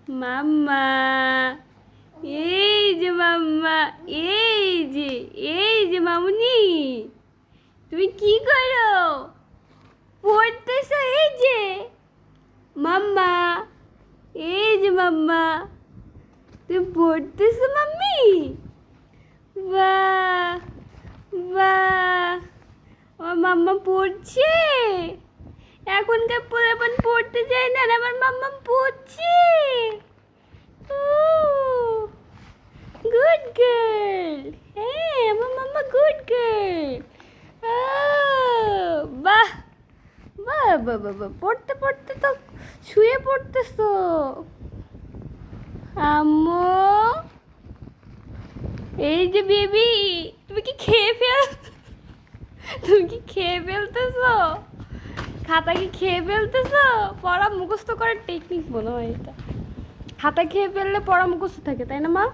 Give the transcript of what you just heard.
মাম্মা, এই যে মাম্মা, এই যে মামুনি, তুমি কি করো? পড়তেছো? এই যে মাম্মা, এই যে মাম্মা, তুমি পড়তেছো মাম্মি? বাহ বাহ, আমার মাম্মা পড়ছে। এখনকার পোলাপান পড়তে যায় না, আর আমার মাম্মা পড়ছে। Good girl. হ্যাঁ, আমার মাম্মা গুড গার্ল। বাহ বাহ বাহ বাহ বাহ, পড়তে পড়তে তো শুয়ে পড়তেছো। আম্মু, এই যে বেবি, তুমি কি খেয়ে ফেলতেছো? খাতা কি খেয়ে ফেলতেছো? পড়া মুখস্থ করার টেকনিক মনে হয় এটা। খাতা খেয়ে ফেললে পড়া মুখস্থ থাকে, তাই না মা?